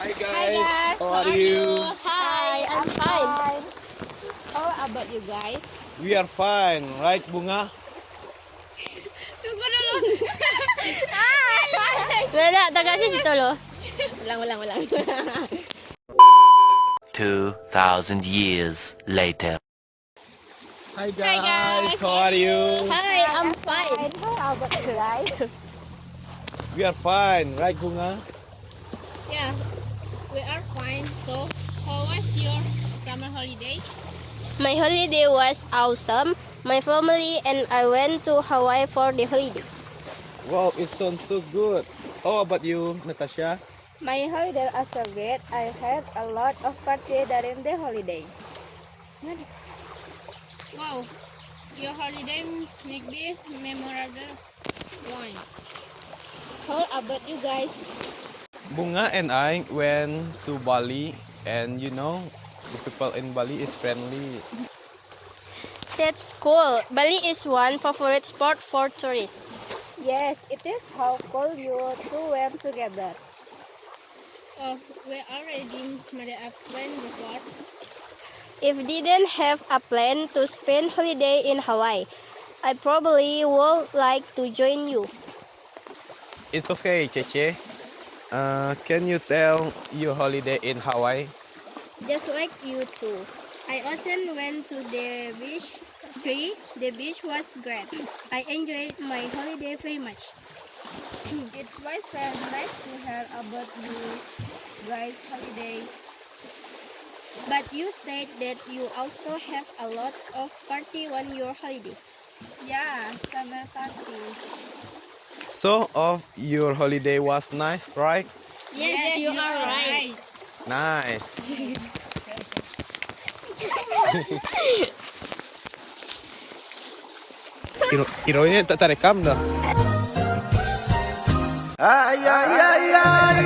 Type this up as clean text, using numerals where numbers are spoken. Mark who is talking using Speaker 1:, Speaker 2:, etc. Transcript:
Speaker 1: Hi guys, how are you?
Speaker 2: Hi, I'm fine. How about you guys?
Speaker 1: We are fine, right Bunga?
Speaker 2: Tunggu dulu. Wala, taga si Tolo. Walang.
Speaker 3: 2,000 years later.
Speaker 1: Hi guys, how are you?
Speaker 2: Hi, I'm fine.
Speaker 4: How about you guys?
Speaker 1: We are fine, right Bunga?
Speaker 2: Yeah, we are fine. So, how was your summer holiday? My holiday was awesome. My family and I went to Hawaii for the holiday.
Speaker 1: Wow, it sounds so good. How about you, Natasha?
Speaker 4: My holiday was so great. I had a lot of party during the holiday.
Speaker 2: Wow, your holiday make be memorable one. How about you guys?
Speaker 1: Bunga and I went to Bali, and you know, the people in Bali is friendly.
Speaker 2: That's cool. Bali is one favorite spot for tourists.
Speaker 4: Yes, it is. How cool you two went together.
Speaker 2: Oh, we already made a plan before. If didn't have a plan to spend holiday in Hawaii, I probably would like to join you.
Speaker 1: It's okay, Cheche. Can you tell your holiday in Hawaii?
Speaker 2: Just like you too. I often went to the beach. The beach was great. I enjoyed my holiday very much.
Speaker 4: It was very nice to hear about you guys' holiday.
Speaker 2: But you said that you also have a lot of party on your holiday.
Speaker 4: Yeah, summer party.
Speaker 1: So, your holiday was nice, right?
Speaker 2: Yes, you are right.
Speaker 1: Nice. Hero-nya tak terekam dah.
Speaker 3: Ay, ay, ay, ay.